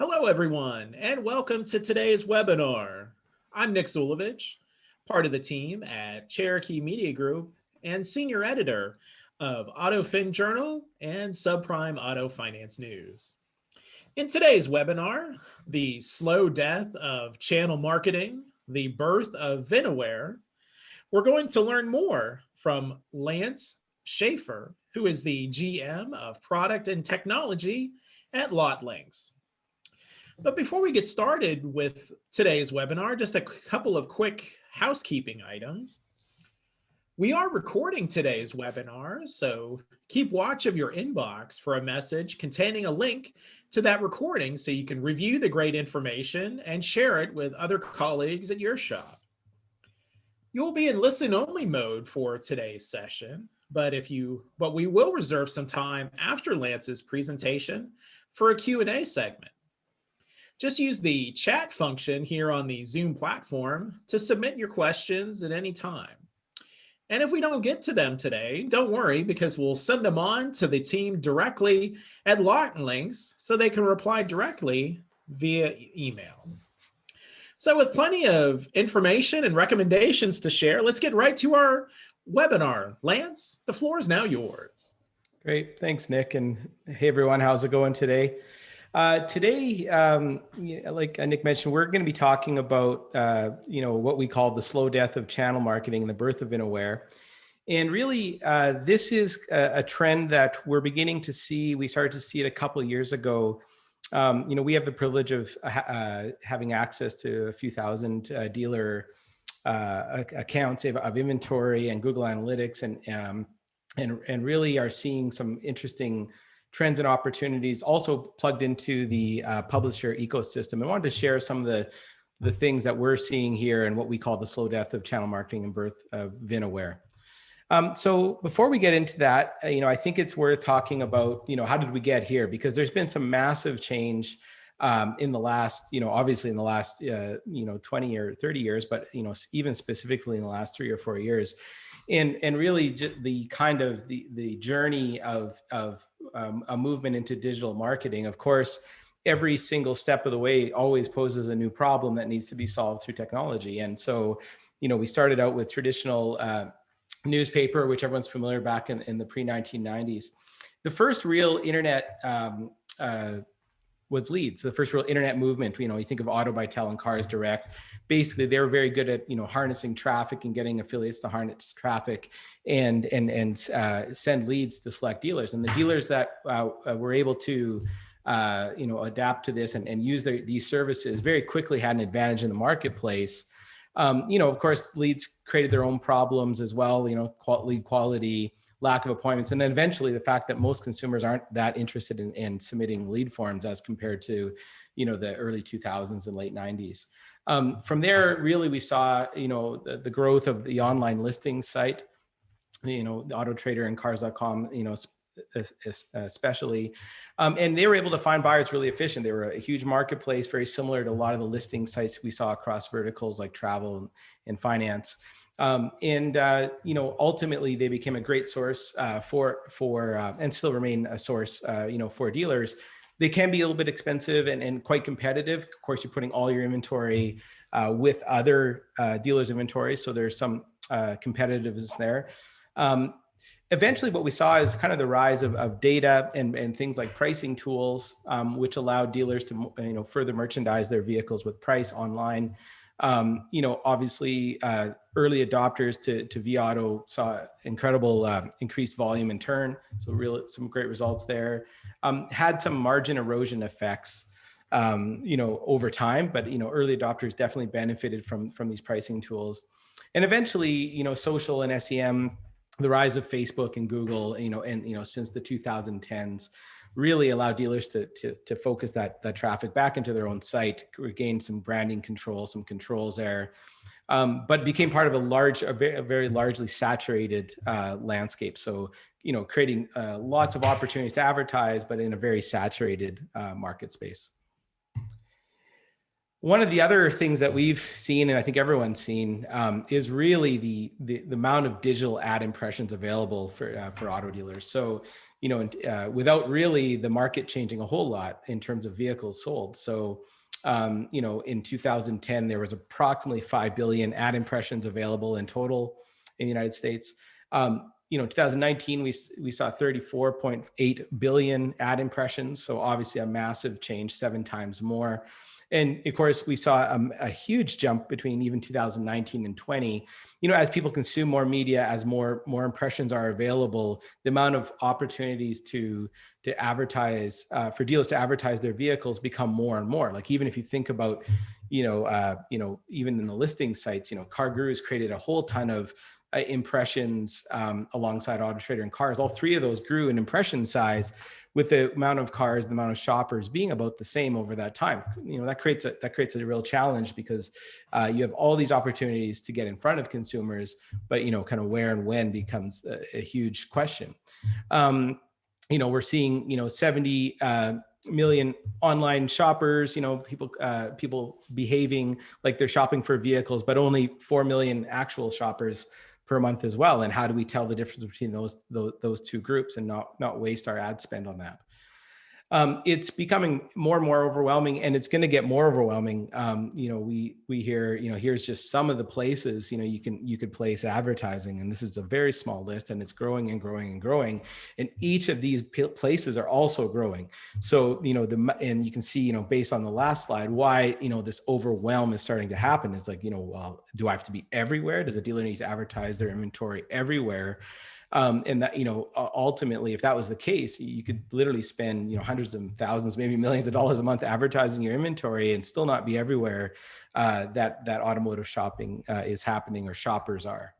Hello, everyone, and welcome to today's webinar. I'm Nick Zulovich, part of the team at Cherokee Media Group and senior editor of AutoFin Journal and Subprime Auto Finance News. In today's webinar, the slow death of channel marketing, the birth of VINWARE, we're going to learn more from Lance Schaefer, who is the GM of Product and Technology at LotLinx. But before we get started with today's webinar, just a couple of quick housekeeping items. We are recording today's webinar, so keep watch of your inbox for a message containing a link to that recording so you can review the great information and share it with other colleagues at your shop. You'll be in listen-only mode for today's session, but we will reserve some time after Lance's presentation for a Q&A segment. Just use the chat function here on the Zoom platform to submit your questions at any time. And if we don't get to them today, don't worry, because we'll send them on to the team directly at LotLinx so they can reply directly via email. So with plenty of information and recommendations to share, let's get right to our webinar. Lance, the floor is now yours. Great, thanks, Nick. And hey, everyone, how's it going today? Today, like Nick mentioned, we're going to be talking about, what we call the slow death of channel marketing and the birth of VINWARE. And really, this is a trend that we're beginning to see. We started to see it a couple of years ago. We have the privilege of having access to a few thousand dealer accounts of inventory and Google Analytics, and really are seeing some interesting trends and opportunities also plugged into the publisher ecosystem. I wanted to share some of the things that we're seeing here and what we call the slow death of channel marketing and birth of VINWARE. So before we get into that, I think it's worth talking about, how did we get here? Because there's been some massive change in the last, obviously in the last, 20 or 30 years, but, even specifically in the last 3 or 4 years. And really the kind of the journey of a movement into digital marketing. Of course, every single step of the way always poses a new problem that needs to be solved through technology. And so, we started out with traditional newspaper, which everyone's familiar back in the pre-1990s. The first real internet was leads. The first real internet movement, you think of Auto by Tel and Cars Direct. Basically, they were very good at harnessing traffic and getting affiliates to harness traffic and send leads to select dealers. And the dealers that were able to adapt to this and use these services very quickly had an advantage in the marketplace. Of course, leads created their own problems as well. Lead quality, lack of appointments, and then eventually the fact that most consumers aren't that interested in submitting lead forms as compared to, the early 2000s and late 90s. From there, really, we saw, the growth of the online listing site, the AutoTrader and Cars.com, especially, and they were able to find buyers really efficient. They were a huge marketplace, very similar to a lot of the listing sites we saw across verticals like travel and finance. Ultimately they became a great source for and still remain a source, for dealers. They can be a little bit expensive and quite competitive. Of course, you're putting all your inventory with other dealers' inventory, so there's some competitiveness there. Eventually, what we saw is kind of the rise of data and things like pricing tools, which allowed dealers to further merchandise their vehicles with price online. Obviously, early adopters to vAuto saw incredible increased volume and turn. So really some great results there. Had some margin erosion effects, over time, but, early adopters definitely benefited from these pricing tools. And eventually, social and SEM, the rise of Facebook and Google, since the 2010s, really allow dealers to focus that traffic back into their own site, regain some branding control, some controls there, but became part of a very largely saturated landscape. So, creating lots of opportunities to advertise, but in a very saturated market space. One of the other things that we've seen, and I think everyone's seen, is really the amount of digital ad impressions available for auto dealers. So, without really the market changing a whole lot in terms of vehicles sold. So, in 2010, there was approximately 5 billion ad impressions available in total in the United States. 2019, we saw 34.8 billion ad impressions. So obviously a massive change, 7 times more. And of course, we saw a huge jump between even 2019 and 20. As people consume more media, as more impressions are available, the amount of opportunities to advertise for dealers to advertise their vehicles become more and more. Like even if you think about, even in the listing sites, CarGurus created a whole ton of impressions alongside AutoTrader and Cars. All 3 of those grew in impression size, with the amount of cars, the amount of shoppers being about the same over that time. That creates a real challenge, because you have all these opportunities to get in front of consumers, but kind of where and when becomes a huge question. We're seeing 70 million online shoppers, people behaving like they're shopping for vehicles, but only 4 million actual shoppers per month as well. And how do we tell the difference between those 2 groups and not waste our ad spend on that? It's becoming more and more overwhelming, and it's going to get more overwhelming. We hear, here's just some of the places, you could place advertising, and this is a very small list, and it's growing and growing and growing. And each of these places are also growing. So, and you can see, based on the last slide, why, this overwhelm is starting to happen. It's like, well, do I have to be everywhere? Does a dealer need to advertise their inventory everywhere? And that, ultimately, if that was the case, you could literally spend, hundreds of thousands, maybe millions of dollars a month advertising your inventory and still not be everywhere that automotive shopping is happening, or shoppers are.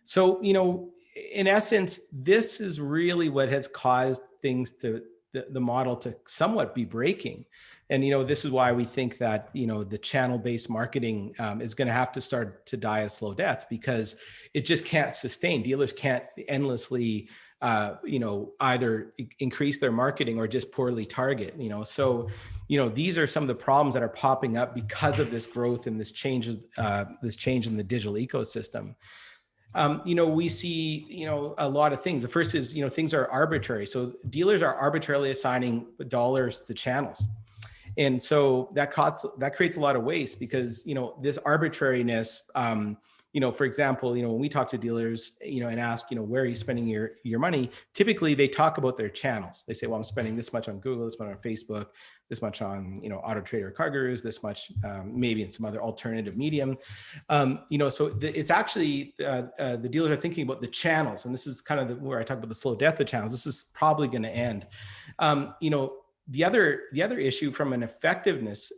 So, in essence, this is really what has caused things to the model to somewhat be breaking. And, this is why we think that, the channel-based marketing is going to have to start to die a slow death, because it just can't sustain. Dealers can't endlessly, either increase their marketing or just poorly target, So, these are some of the problems that are popping up because of this growth and this change in the digital ecosystem. We see, a lot of things. The first is, things are arbitrary. So dealers are arbitrarily assigning dollars to channels. And so that creates a lot of waste, because, this arbitrariness, for example, when we talk to dealers, and ask, where are you spending your money? Typically they talk about their channels. They say, well, I'm spending this much on Google, this much on Facebook, this much on, AutoTrader, CarGurus, this much, maybe in some other alternative medium. So it's actually, the dealers are thinking about the channels. And this is kind of where I talk about the slow death of channels. This is probably going to end. The other issue from an effectiveness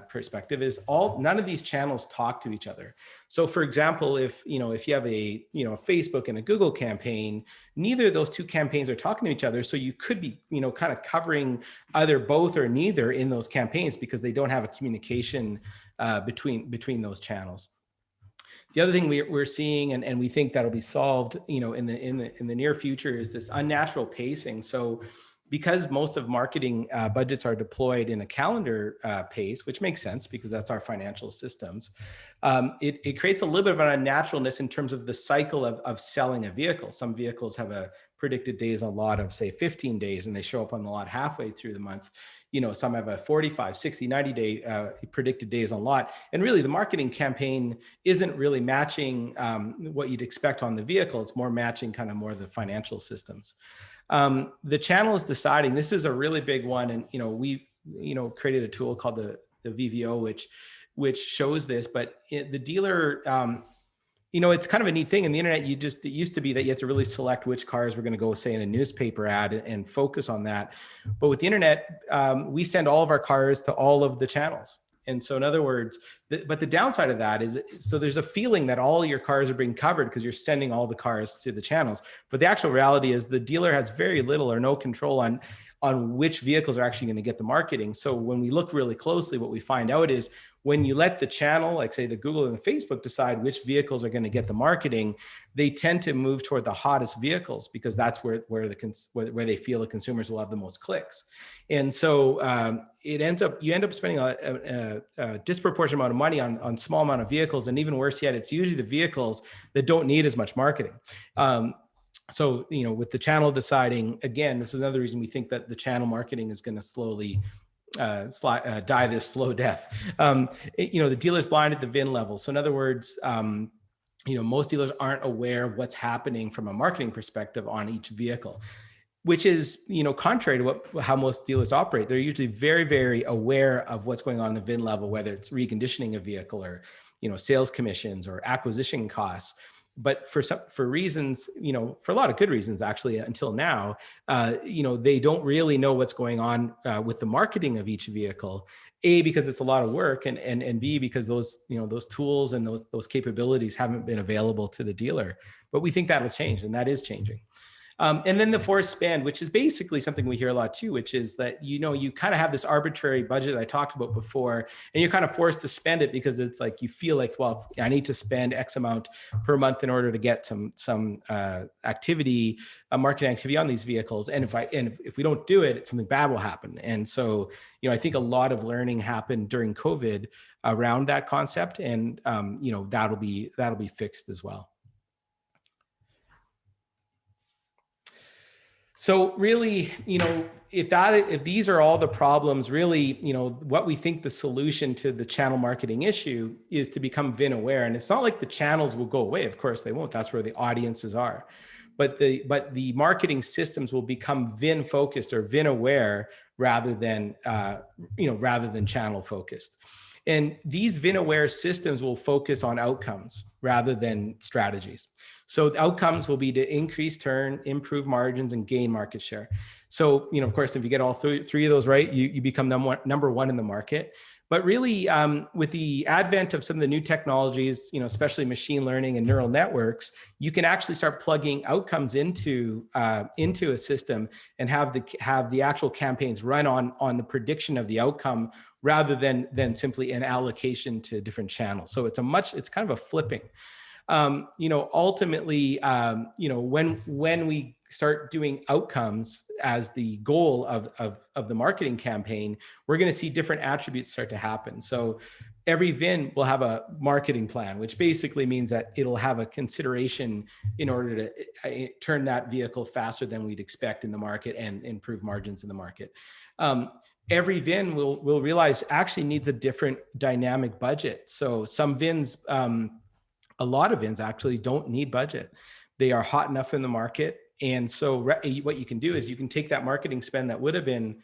perspective is none of these channels talk to each other. So for example, if you have a Facebook and a Google campaign, neither of those 2 campaigns are talking to each other. So you could be kind of covering either both or neither in those campaigns, because they don't have a communication between those channels. The other thing we're seeing, and we think that'll be solved in the near future, is this unnatural pacing. So because most of marketing budgets are deployed in a calendar pace, which makes sense because that's our financial systems, it creates a little bit of an unnaturalness in terms of the cycle of selling a vehicle. Some vehicles have a predicted days on lot of, say, 15 days, and they show up on the lot halfway through the month. Some have a 45, 60, 90 day predicted days on lot. And really the marketing campaign isn't really matching what you'd expect on the vehicle. It's more matching kind of more the financial systems. The channel is deciding. This is a really big one, and we created a tool called the VVO, which shows this. But the dealer, it's kind of a neat thing. In the internet, it used to be that you had to really select which cars were going to go, say, in a newspaper ad and focus on that. But with the internet, we send all of our cars to all of the channels. And so in other words, but the downside of that is, so there's a feeling that all your cars are being covered because you're sending all the cars to the channels. But the actual reality is the dealer has very little or no control on which vehicles are actually going to get the marketing. So when we look really closely, what we find out is when you let the channel, like say the Google and the Facebook, decide which vehicles are going to get the marketing, they tend to move toward the hottest vehicles because that's where they feel the consumers will have the most clicks. And so you end up spending a disproportionate amount of money on small amount of vehicles. And even worse yet, it's usually the vehicles that don't need as much marketing. So, with the channel deciding, again, this is another reason we think that the channel marketing is going to slowly die this slow death. The dealer's blind at the VIN level. So in other words, most dealers aren't aware of what's happening from a marketing perspective on each vehicle, which is, contrary to how most dealers operate. They're usually very, very aware of what's going on in the VIN level, whether it's reconditioning a vehicle or, sales commissions or acquisition costs. But for reasons, for a lot of good reasons, actually, until now, they don't really know what's going on with the marketing of each vehicle. A, because it's a lot of work, and B, because those tools and those capabilities haven't been available to the dealer. But we think that'll change, and that is changing. And then the forced spend, which is basically something we hear a lot too, which is that, you kind of have this arbitrary budget I talked about before, and you're kind of forced to spend it because it's like, you feel like, well, I need to spend X amount per month in order to get some activity, marketing activity on these vehicles. And if we don't do it, something bad will happen. And so, I think a lot of learning happened during COVID around that concept, and that'll be fixed as well. So really, if these are all the problems, really, what we think the solution to the channel marketing issue is to become VIN-aware. And it's not like the channels will go away. Of course they won't. That's where the audiences are. But the marketing systems will become VIN focused or VIN-aware rather than channel focused. And these VIN-aware systems will focus on outcomes rather than strategies. So the outcomes will be to increase turn, improve margins, and gain market share. So, of course, if you get all three of those right, you become number one in the market. But really, with the advent of some of the new technologies, especially machine learning and neural networks, you can actually start plugging outcomes into a system and have the actual campaigns run on the prediction of the outcome rather than simply an allocation to different channels. So it's kind of a flipping. Ultimately, when we start doing outcomes as the goal of the marketing campaign, we're going to see different attributes start to happen. So every VIN will have a marketing plan, which basically means that it'll have a consideration in order to turn that vehicle faster than we'd expect in the market and improve margins in the market. Every VIN will realize actually needs a different dynamic budget. So some VINs, a lot of VINs actually don't need budget. They are hot enough in the market. And so what you can do is you can take that marketing spend that would have been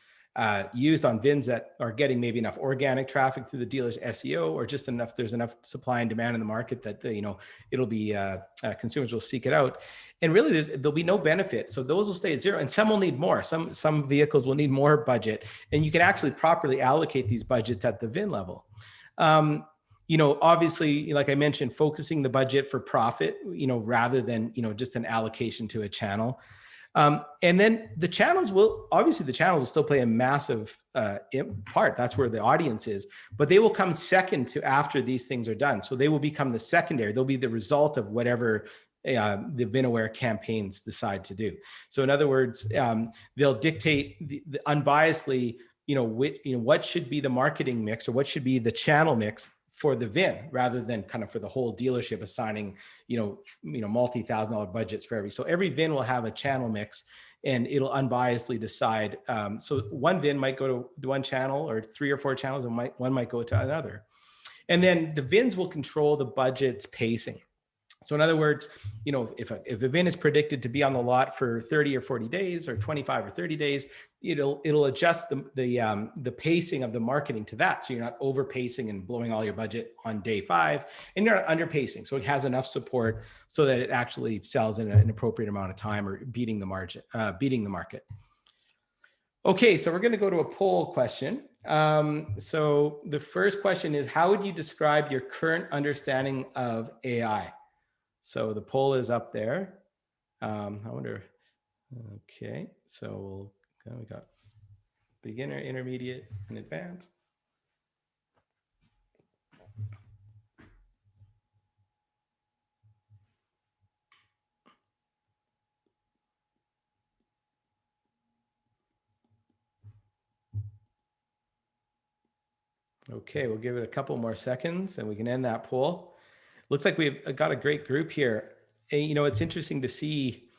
used on VINs that are getting maybe enough organic traffic through the dealer's SEO, or just there's enough supply and demand in the market that, it'll be, consumers will seek it out. And really there'll be no benefit. So those will stay at zero, and some will need more. Some vehicles will need more budget, and you can actually properly allocate these budgets at the VIN level. Obviously, like I mentioned, focusing the budget for profit, rather than, just an allocation to a channel. And then the channels will still play a massive part. That's where the audience is, but they will come second to after these things are done. So they will become the secondary. They'll be the result of whatever the VIN-aware campaigns decide to do. So in other words, they'll dictate unbiasedly, what should be the marketing mix, or what should be the channel mix for the VIN, rather than kind of for the whole dealership assigning, multi-$1,000 budgets for every. So every VIN will have a channel mix, and it'll unbiasedly decide. So one VIN might go to one channel, or 3 or 4 channels, and one might go to another. And then the VINs will control the budget's pacing. So in other words, if a VIN is predicted to be on the lot for 30 or 40 days, or 25 or 30 days, it'll adjust the pacing of the marketing to that. So you're not over pacing and blowing all your budget on day 5, and you're not under pacing. So it has enough support so that it actually sells in an appropriate amount of time, or beating the market. Okay, so we're going to go to a poll question. So the first question is, how would you describe your current understanding of AI? So the poll is up there. I wonder. Okay, so we got beginner, intermediate, and advanced. Okay, we'll give it a couple more seconds and we can end that poll. Looks like we've got a great group here. And, you know, it's interesting to see.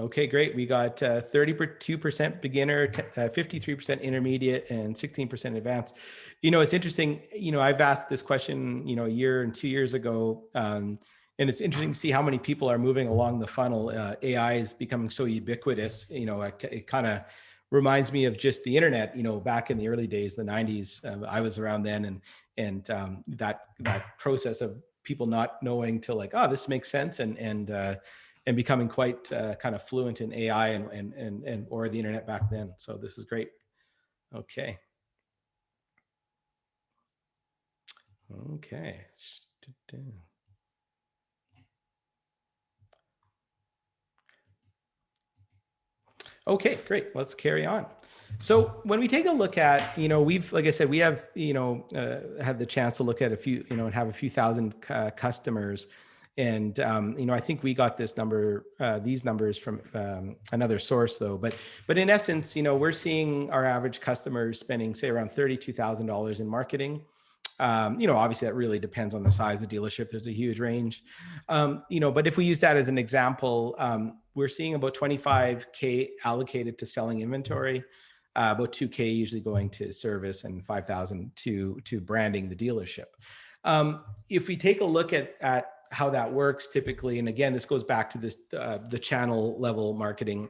Okay, great. We got 32% beginner, 53% intermediate, and 16% advanced. You know, it's interesting. You know, I've asked this question, you know, a year and 2 years ago. And it's interesting to see how many people are moving along the funnel. AI is becoming so ubiquitous. You know, it kind of reminds me of just the internet. You know, back in the early days, the 90s, I was around then, and that process of people not knowing till like, oh, this makes sense, and becoming quite kind of fluent in AI and or the internet back then. So this is great. Okay. Okay. Okay, great. Let's carry on. So when we take a look at, you know, like I said, we have, you know, had the chance to look at a few, you know, and have a few thousand customers. And, you know, I think we got this number, these numbers from another source though. But in essence, you know, we're seeing our average customers spending, say, around $32,000 in marketing. You know, obviously that really depends on the size of the dealership. There's a huge range, you know, but if we use that as an example, we're seeing about 25K allocated to selling inventory, about 2K usually going to service, and 5,000 to branding the dealership. If we take a look at how that works typically, and again, this goes back to this, the channel level marketing.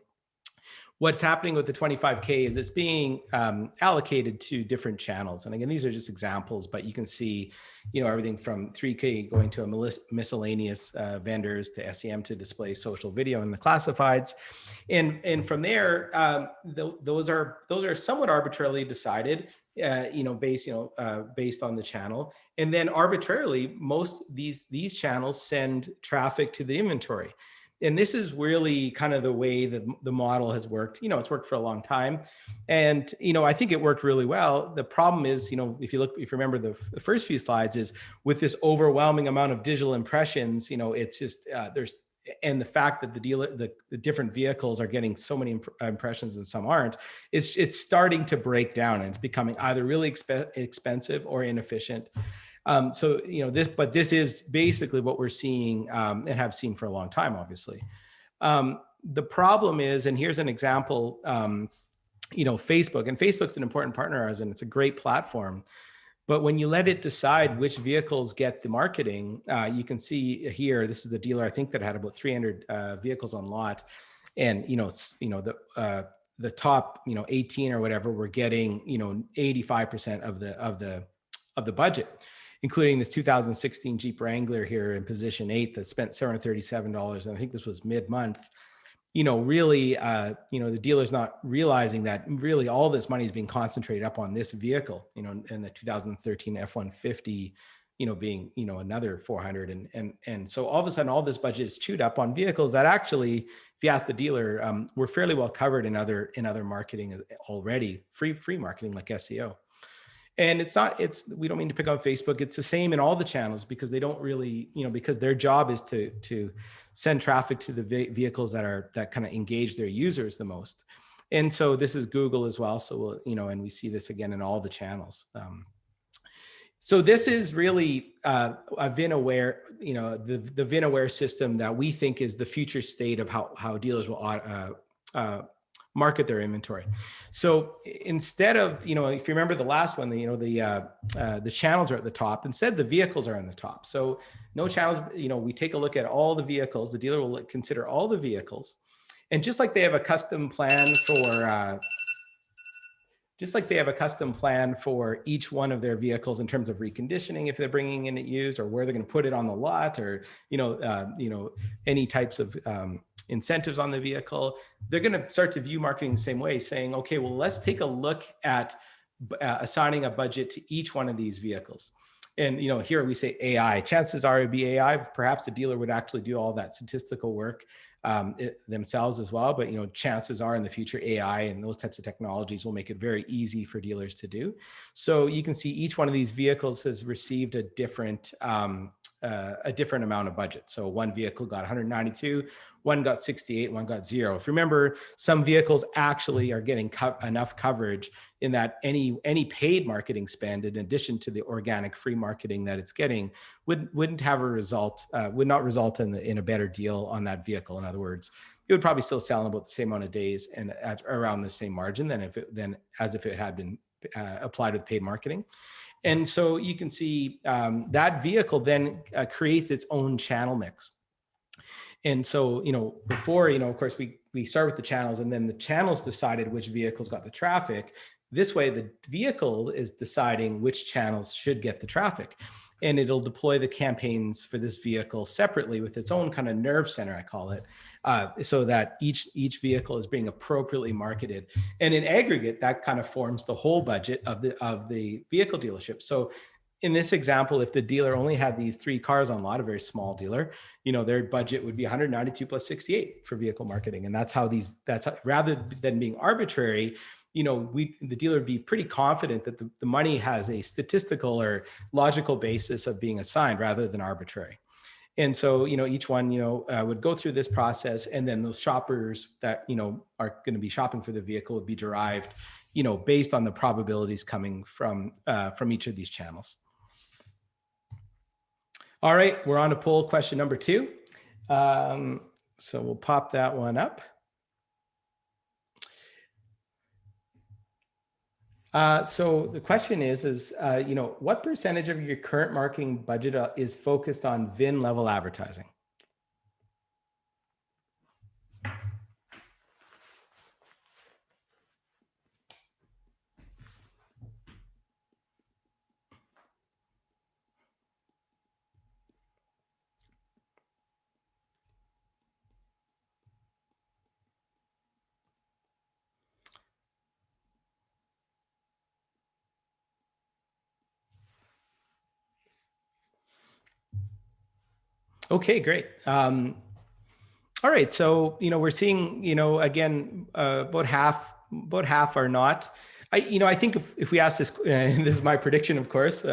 What's happening with the 25K is it's being allocated to different channels. And again, these are just examples, but you can see, you know, everything from 3K going to a miscellaneous vendors, to SEM, to display, social, video, and the classifieds. And from there, those are somewhat arbitrarily decided, you know, based on the channel. And then arbitrarily, most these channels send traffic to the inventory. And this is really kind of the way that the model has worked. You know, it's worked for a long time. And, you know, I think it worked really well. The problem is, you know, if you remember the first few slides, is with this overwhelming amount of digital impressions, you know, it's just, and the fact that the different vehicles are getting so many impressions and some aren't, it's starting to break down, and it's becoming either really expensive or inefficient. So, you know, this is basically what we're seeing, and have seen for a long time, obviously. The problem is, and here's an example, you know, Facebook, and Facebook's an important partner of ours, and it's a great platform. But when you let it decide which vehicles get the marketing, you can see here, this is the dealer, I think, that had about 300 vehicles on lot. And, you know, the top, you know, 18 or whatever, were getting, you know, 85% of the budget, including this 2016 Jeep Wrangler here in position 8 that spent $737. And I think this was mid-month. You know, really, you know, the dealer's not realizing that really all this money is being concentrated up on this vehicle, you know, and the 2013 F-150, you know, being, you know, another 400. And so all of a sudden, all this budget is chewed up on vehicles that actually, if you ask the dealer, were fairly well covered in other marketing already, free marketing like SEO. And we don't mean to pick on Facebook. It's the same in all the channels, because they don't really, you know, because their job is to send traffic to the vehicles that kind of engage their users the most. And so this is Google as well. So we'll, you know, and we see this again in all the channels. So this is really a VIN-AWARE, you know, the VIN-AWARE system that we think is the future state of how dealers will market their inventory. So instead of, you know, if you remember the last one, you know, the channels are at the top. Instead, the vehicles are on the top. So no channels, you know, we take a look at all the vehicles. The dealer will consider all the vehicles. And just like they have a custom plan for each one of their vehicles in terms of reconditioning, if they're bringing in it used, or where they're going to put it on the lot, or, you know, any types of incentives on the vehicle, they're going to start to view marketing the same way, saying, okay, well, let's take a look at assigning a budget to each one of these vehicles. And, here we say AI, chances are it'd be AI. Perhaps the dealer would actually do all that statistical work themselves as well. But, chances are in the future, AI and those types of technologies will make it very easy for dealers to do. So you can see each one of these vehicles has received a different amount of budget. So one vehicle got 192, one got 68, one got 0. If you remember, some vehicles actually are getting enough coverage in that any paid marketing spend, in addition to the organic free marketing that it's getting, wouldn't have a result, would not result in a better deal on that vehicle. In other words, it would probably still sell in about the same amount of days and at around the same margin as if it had been applied with paid marketing. And so you can see that vehicle then creates its own channel mix. And so, before, of course, we start with the channels, and then the channels decided which vehicles got the traffic. This way, the vehicle is deciding which channels should get the traffic. And it'll deploy the campaigns for this vehicle separately with its own kind of nerve center, I call it, so that each vehicle is being appropriately marketed. And in aggregate, that kind of forms the whole budget of the vehicle dealership. So in this example, if the dealer only had these 3 cars on lot, a very small dealer, their budget would be 192 plus 68 for vehicle marketing. And that's how rather than being arbitrary, the dealer would be pretty confident that the money has a statistical or logical basis of being assigned rather than arbitrary. And so, each one, would go through this process, and then those shoppers that, are going to be shopping for the vehicle would be derived, based on the probabilities coming from each of these channels. All right, we're on to poll question number 2. So we'll pop that one up. So the question is, what percentage of your current marketing budget is focused on VIN level advertising? Okay, great. All right, so we're seeing again about half are not. I think if we ask this, and this is my prediction, of course,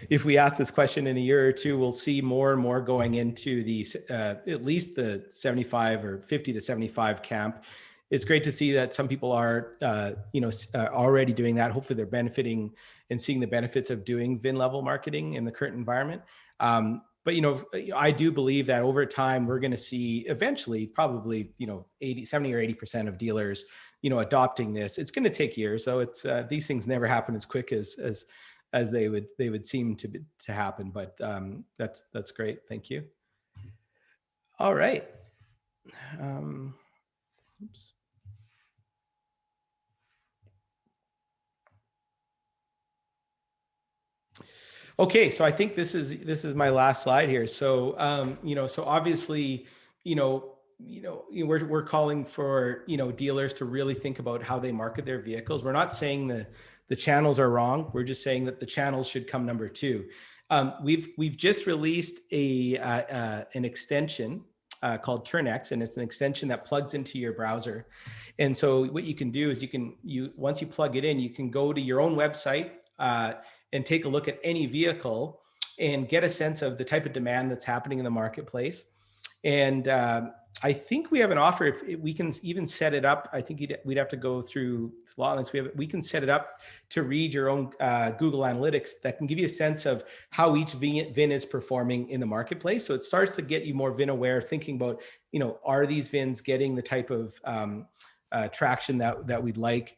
if we ask this question in a year or two, we'll see more and more going into the at least the 75 or 50 to 75 camp. It's great to see that some people are already doing that. Hopefully, they're benefiting and seeing the benefits of doing VIN level marketing in the current environment. But I do believe that over time we're going to see eventually, probably 70 or 80% of dealers adopting this. It's going to take years, so it's these things never happen as quick as they would seem to happen. But that's great. Thank you. All right. Oops. Okay, so I think this is my last slide here. So so obviously, we're calling for dealers to really think about how they market their vehicles. We're not saying the channels are wrong. We're just saying that the channels should come number 2. We've just released an extension called TurnX, and it's an extension that plugs into your browser. And so what you can do is once you plug it in, you can go to your own website and take a look at any vehicle and get a sense of the type of demand that's happening in the marketplace. And I think we have an offer. If we can even set it up, I think we'd have to go through LotLinx. We can set it up to read your own Google Analytics that can give you a sense of how each VIN is performing in the marketplace. So it starts to get you more VIN aware, thinking about, are these VINs getting the type of traction that we'd like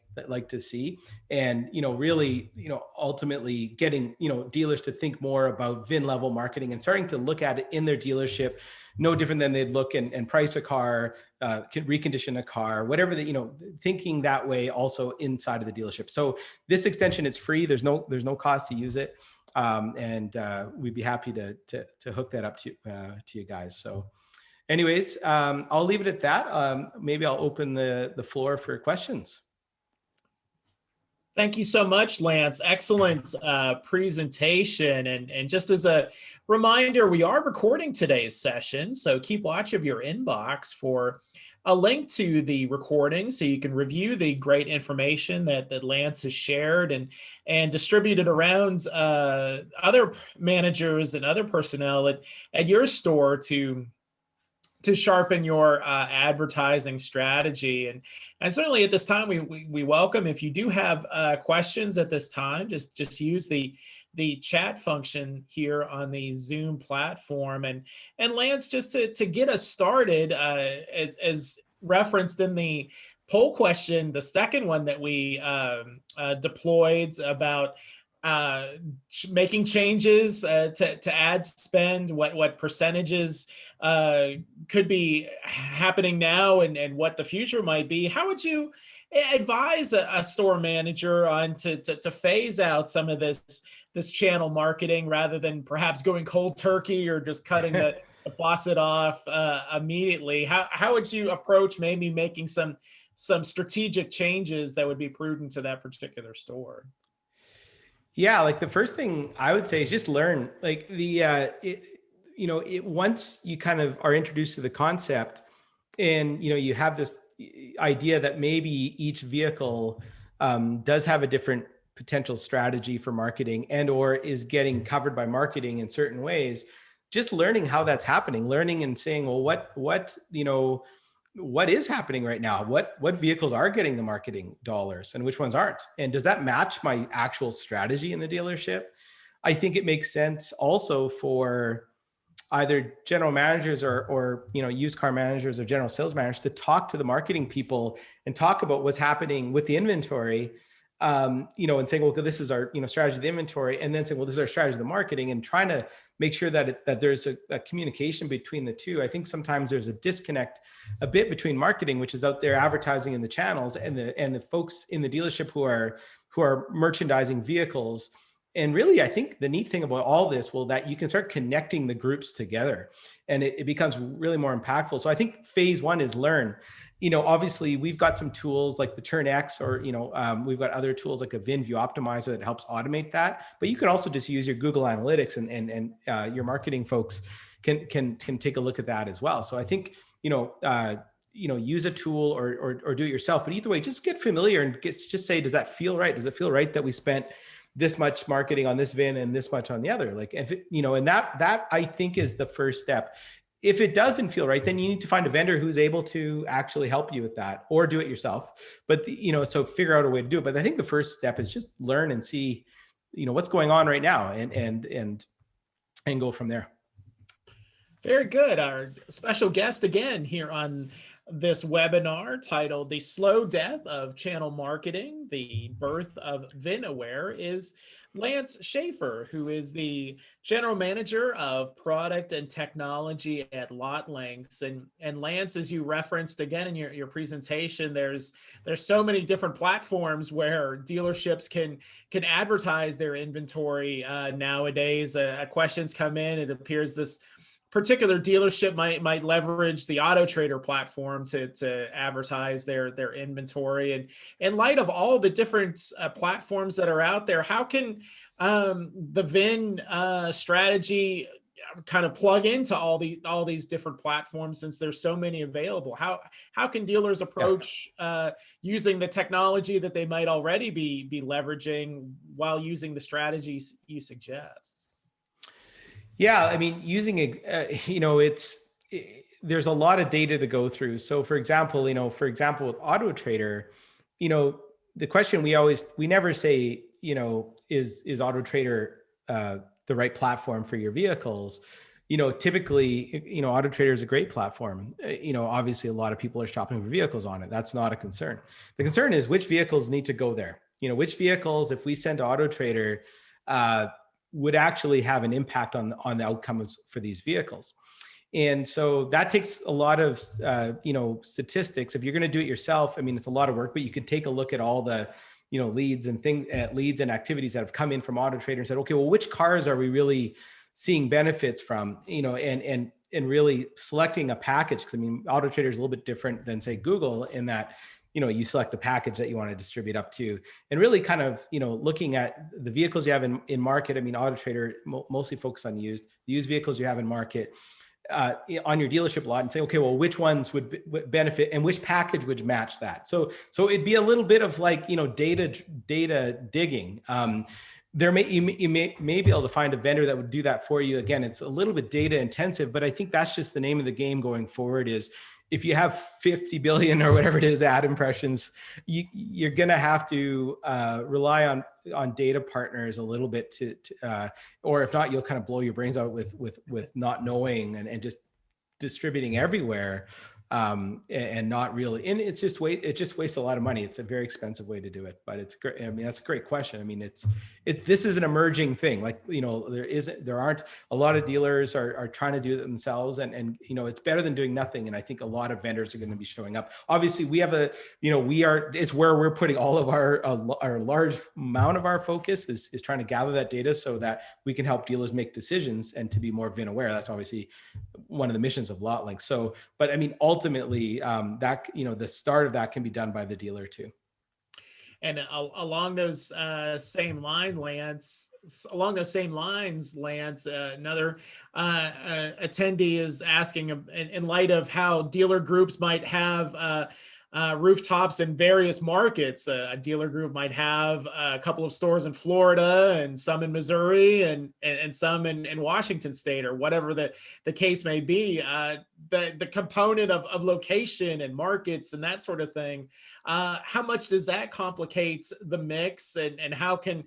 to see, and really ultimately getting dealers to think more about VIN level marketing and starting to look at it in their dealership, no different than they'd look and price a car, recondition a car, whatever thinking that way also inside of the dealership. So this extension is free. There's no cost to use it, and we'd be happy to hook that up to you guys. So. Anyways, I'll leave it at that. Maybe I'll open the floor for questions. Thank you so much, Lance. Excellent presentation. And just as a reminder, we are recording today's session, so keep watch of your inbox for a link to the recording so you can review the great information that Lance has shared and distributed around other managers and other personnel at your store to sharpen your advertising strategy. And certainly at this time, we welcome, if you do have questions at this time, just use the chat function here on the Zoom platform. And Lance, just to get us started, as referenced in the poll question, the second one that we deployed about making changes to ad spend, what percentages could be happening now and what the future might be. How would you advise a store manager on to phase out some of this channel marketing rather than perhaps going cold turkey or just cutting the faucet off immediately? How would you approach maybe making some strategic changes that would be prudent to that particular store? Yeah, like the first thing I would say is just learn. Like once you kind of are introduced to the concept, and you have this idea that maybe each vehicle does have a different potential strategy for marketing and or is getting covered by marketing in certain ways. Just learning how that's happening, learning and saying, well, what is happening right now? What vehicles are getting the marketing dollars and which ones aren't? And does that match my actual strategy in the dealership? I think it makes sense also for either general managers or used car managers or general sales managers to talk to the marketing people and talk about what's happening with the inventory, and saying, well, this is our strategy of the inventory, and then saying, well, this is our strategy of the marketing, and trying to make sure that there's a communication between the two. I think sometimes there's a disconnect a bit between marketing, which is out there advertising in the channels, and the folks in the dealership who are merchandising vehicles. And really, I think the neat thing about all this, that you can start connecting the groups together, and it becomes really more impactful. So I think phase one is learn. Obviously we've got some tools like the TurnX, or we've got other tools like a VIN view optimizer that helps automate that. But you can also just use your Google Analytics, and your marketing folks can take a look at that as well. So I think use a tool or do it yourself. But either way, just get familiar and just say, does that feel right? Does it feel right that we spent this much marketing on this VIN and this much on the other? Like, if and that I think is the first step. If it doesn't feel right, then you need to find a vendor who's able to actually help you with that, or do it yourself. But so figure out a way to do it. But I think the first step is just learn and see, what's going on right now, and go from there. Very good. Our special guest again here on this webinar titled The Slow Death of Channel Marketing, the Birth of VINWARE, is Lance Schaefer, who is the General Manager of Product and Technology at LotLinx. And Lance, as you referenced again in your presentation, there's so many different platforms where dealerships can advertise their inventory nowadays. Questions come in, it appears this particular dealership might leverage the AutoTrader platform to advertise their inventory. And in light of all the different platforms that are out there, how can the VIN strategy kind of plug into all these different platforms, since there's so many available? How can dealers approach using the technology that they might already be leveraging while using the strategies you suggest? Yeah, I mean, using there's a lot of data to go through. So for example, with AutoTrader, the question we never say, is AutoTrader the right platform for your vehicles? Typically, AutoTrader is a great platform. Obviously a lot of people are shopping for vehicles on it. That's not a concern. The concern is which vehicles need to go there. Which vehicles, if we send to AutoTrader, would actually have an impact on the outcomes for these vehicles. And so that takes a lot of, statistics. If you're going to do it yourself, I mean, it's a lot of work, but you could take a look at all the, leads and activities that have come in from AutoTrader and said, okay, well, which cars are we really seeing benefits from, and really selecting a package? Because I mean, AutoTrader is a little bit different than say Google in that you select a package that you want to distribute up to, and really kind of, looking at the vehicles you have in market. I mean, AutoTrader mostly focus on used vehicles you have in market on your dealership lot, and say, okay, well, which ones would benefit and which package would match that. So it'd be a little bit of like, data digging. You may be able to find a vendor that would do that for you. Again, it's a little bit data intensive, but I think that's just the name of the game going forward. Is if you have 50 billion or whatever it is ad impressions, you're going to have to rely on data partners a little bit or if not, you'll kind of blow your brains out with not knowing and just distributing everywhere. And not really, and it just wastes a lot of money. It's a very expensive way to do it, but it's great. I mean, that's a great question. I mean, this is an emerging thing. Like, there aren't a lot of dealers are trying to do it themselves, and it's better than doing nothing. And I think a lot of vendors are going to be showing up. Obviously, we have it's where we're putting all of our large amount of our focus is trying to gather that data so that we can help dealers make decisions and to be more VIN aware. That's obviously one of the missions of LotLinx. So, but I mean, ultimately, that the start of that can be done by the dealer too. And along those same lines, Lance, another attendee is asking, in light of how dealer groups might have rooftops in various markets. A dealer group might have a couple of stores in Florida and some in Missouri and some in Washington State, or whatever the case may be. The component of location and markets and that sort of thing, how much does that complicate the mix, and how can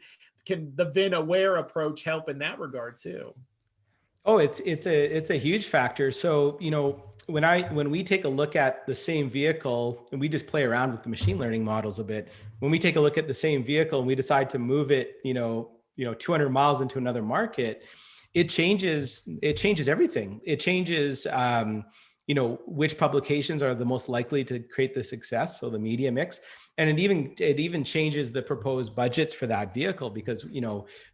the VIN-AWARE approach help in that regard too? Oh, it's a huge factor. So, when we take a look at the same vehicle, and we just play around with the machine learning models a bit, when we take a look at the same vehicle and we decide to move it, 200 miles into another market, it changes everything. It changes, which publications are the most likely to create the success. So the media mix. And it even changes the proposed budgets for that vehicle, because,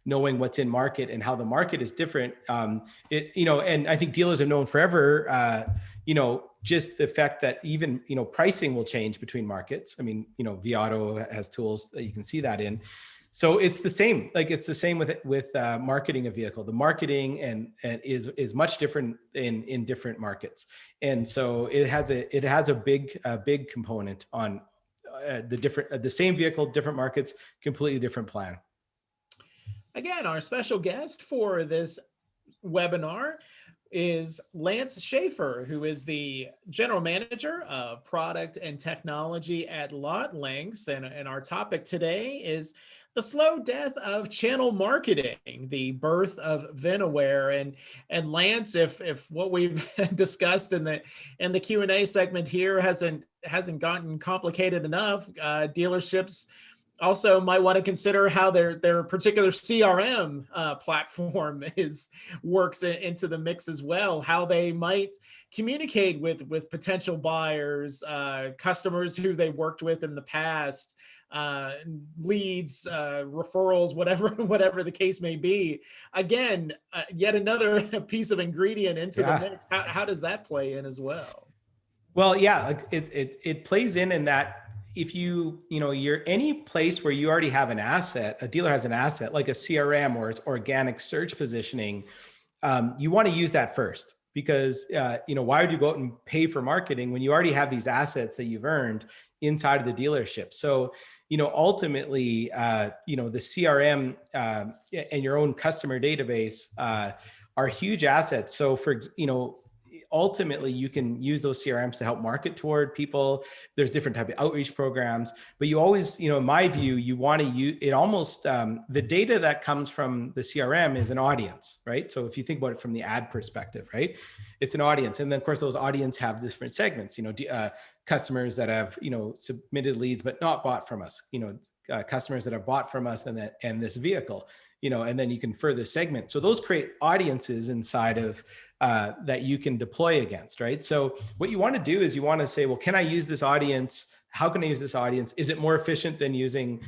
knowing what's in market and how the market is different, and I think dealers have known forever, just the fact that even, pricing will change between markets. I mean, vAuto has tools that you can see that in. So it's the same, with marketing a vehicle. The marketing and is much different in different markets. And so it has a big component on the same vehicle, different markets, completely different plan. Again, our special guest for this webinar is Lance Schaefer, who is the general manager of product and technology at LotLinx. And our topic today is the slow death of channel marketing, the birth of VINWARE. And Lance, if what we've discussed in the Q&A segment here hasn't gotten complicated enough, dealerships also might want to consider how their particular CRM platform works into the mix as well. How they might communicate with potential buyers, customers who they worked with in the past, leads, referrals, whatever the case may be. Again, yet another piece of ingredient into the mix. How does that play in as well? Well, yeah, like it plays in that. If you're any place where you already have an asset, a dealer has an asset like a CRM or its organic search positioning, you want to use that first, because why would you go out and pay for marketing when you already have these assets that you've earned inside of the dealership? So ultimately, the CRM and your own customer database are huge assets. So ultimately, you can use those CRMs to help market toward people. There's different type of outreach programs, but you always, in my view, you want to use it almost, the data that comes from the CRM is an audience, right? So if you think about it from the ad perspective, right? It's an audience. And then of course, those audience have different segments, customers that have, submitted leads, but not bought from us, customers that have bought from us and this vehicle, and then you can further segment. So those create audiences inside of that you can deploy against, right? So what you want to do is you want to say, well, can I use this audience? How can I use this audience? Is it more efficient than using,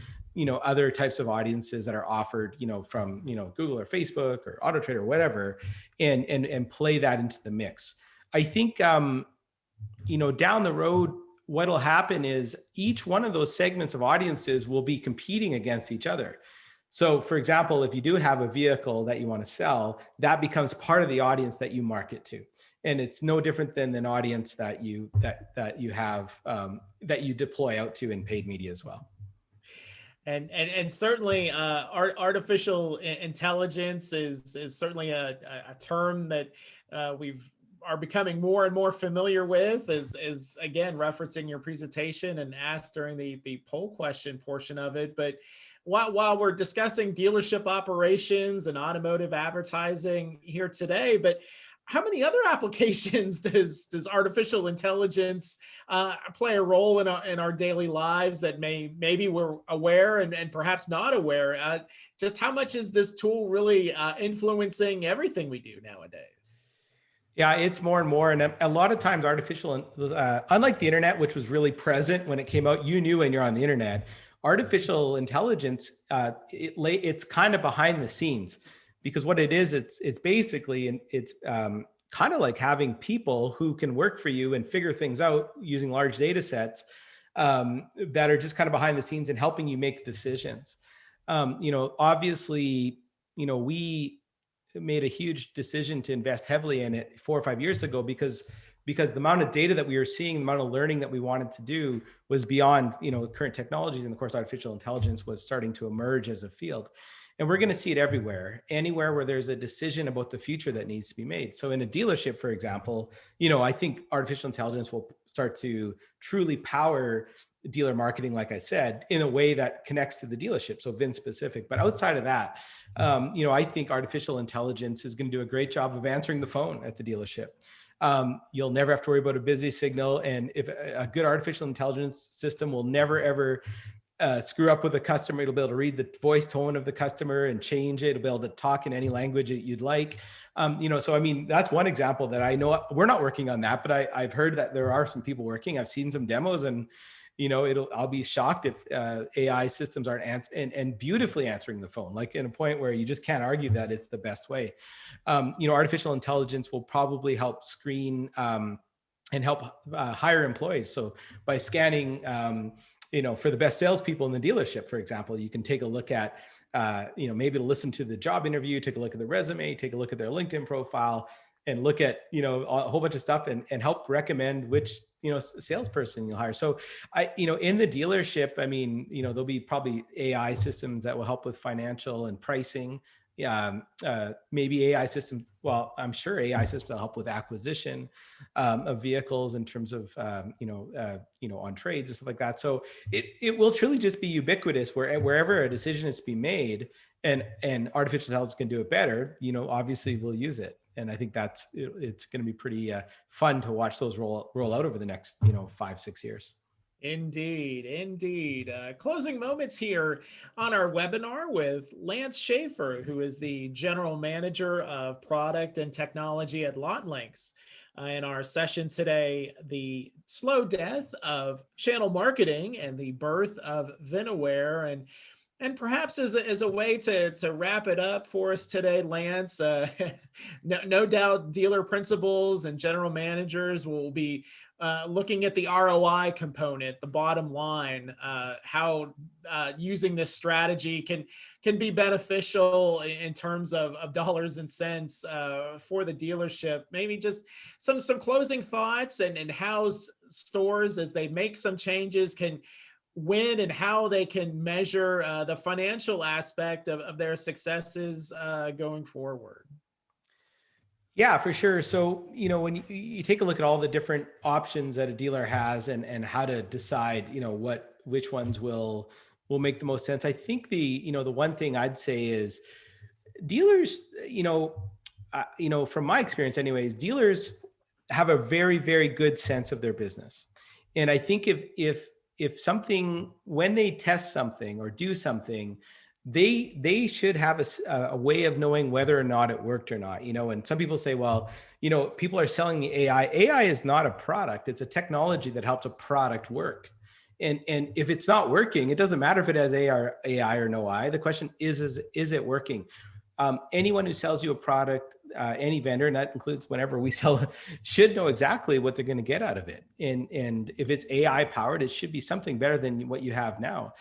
other types of audiences that are offered, from, Google or Facebook or AutoTrader or whatever, and play that into the mix. I think, down the road, what'll happen is each one of those segments of audiences will be competing against each other. So for example, if you do have a vehicle that you want to sell, that becomes part of the audience that you market to. And it's no different than an audience that you have that you deploy out to in paid media as well. And certainly artificial intelligence is certainly a term that we've are becoming more and more familiar with, is again referencing your presentation and asked during the poll question portion of it. But while we're discussing dealership operations and automotive advertising here today, but how many other applications does artificial intelligence play a role in our daily lives that maybe we're aware and perhaps not aware? Just how much is this tool really influencing everything we do nowadays? Yeah, it's more and more. And a lot of times artificial, unlike the internet, which was really present when it came out, you knew when you're on the internet, artificial intelligence, it's kind of behind the scenes, because what it is, it's basically, it's kind of like having people who can work for you and figure things out using large data sets that are just kind of behind the scenes and helping you make decisions. Obviously, we made a huge decision to invest heavily in it 4 or 5 years ago because the amount of data that we were seeing, the amount of learning that we wanted to do was beyond, current technologies. And of course, artificial intelligence was starting to emerge as a field. And we're going to see it everywhere, anywhere where there's a decision about the future that needs to be made. So in a dealership, for example, I think artificial intelligence will start to truly power dealer marketing, like I said, in a way that connects to the dealership, so VIN specific. But outside of that, I think artificial intelligence is going to do a great job of answering the phone at the dealership. You'll never have to worry about a busy signal. And if a good artificial intelligence system will never, ever screw up with a customer. It'll be able to read the voice tone of the customer and change it. It'll be able to talk in any language that you'd like. So I mean, that's one example that I know. We're not working on that, but I've heard that there are some people working. I've seen some demos, and I'll be shocked if AI systems aren't and beautifully answering the phone, like in a point where you just can't argue that it's the best way. Artificial intelligence will probably help screen and help hire employees. So by scanning, for the best salespeople in the dealership, for example, you can take a look at, maybe to listen to the job interview, take a look at the resume, take a look at their LinkedIn profile, and look at, a whole bunch of stuff and help recommend which, salesperson you'll hire. So in the dealership, I mean, there'll be probably AI systems that will help with financial and pricing. Maybe AI systems. Well, I'm sure AI systems will help with acquisition of vehicles in terms of, on trades and stuff like that. So it will truly just be ubiquitous wherever a decision is to be made, and artificial intelligence can do it better. Obviously we'll use it. And I think it's going to be pretty fun to watch those roll out over the next, 5-6 years. Indeed. Closing moments here on our webinar with Lance Schaefer, who is the General Manager of Product and Technology at LotLinx. In our session today, the slow death of channel marketing and the birth of VINWARE. And perhaps as a way to wrap it up for us today, Lance, no doubt dealer principals and general managers will be looking at the ROI component, the bottom line, how using this strategy can be beneficial in terms of dollars and cents for the dealership. Maybe just some closing thoughts and how stores, as they make some changes, can when and how they can measure the financial aspect of their successes going forward. Yeah, for sure. So, when you take a look at all the different options that a dealer has and how to decide, which ones will make the most sense. I think the one thing I'd say is dealers, from my experience anyways, dealers have a very, very good sense of their business. And I think if something, when they test something or do something, they should have a way of knowing whether or not it worked or not. And some people say, well, people are selling the AI. AI is not a product. It's a technology that helps a product work. And if it's not working, it doesn't matter if it has AI or no AI. The question is it working? Anyone who sells you a product any vendor, and that includes whenever we sell, should know exactly what they're going to get out of it. And if it's AI powered, it should be something better than what you have now.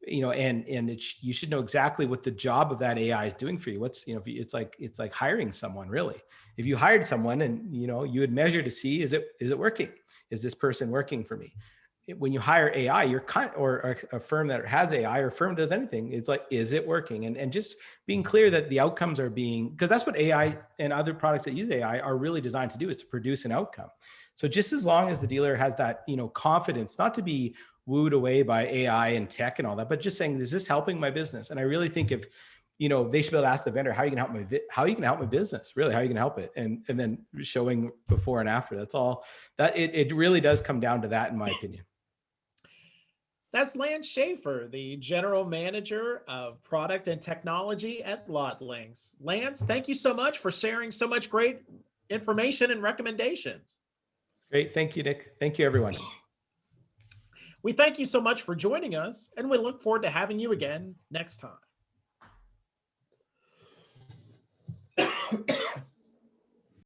And you should know exactly what the job of that AI is doing for you. It's like hiring someone, really. If you hired someone and, you would measure to see, is it working? Is this person working for me? When you hire AI, or a firm that has AI, or a firm does anything, it's like, is it working? And just being clear that the outcomes are because that's what AI and other products that use AI are really designed to do, is to produce an outcome. So just as long as the dealer has that, confidence, not to be wooed away by AI and tech and all that, but just saying, is this helping my business? And I really think if, they should be able to ask the vendor, how are you going to help my business? Really, how are you going to help it? And then showing before and after. That's all. That it really does come down to that, in my opinion. That's Lance Schaefer, the General Manager of Product and Technology at LotLinx. Lance, thank you so much for sharing so much great information and recommendations. Great. Thank you, Nick. Thank you, everyone. We thank you so much for joining us, and we look forward to having you again next time.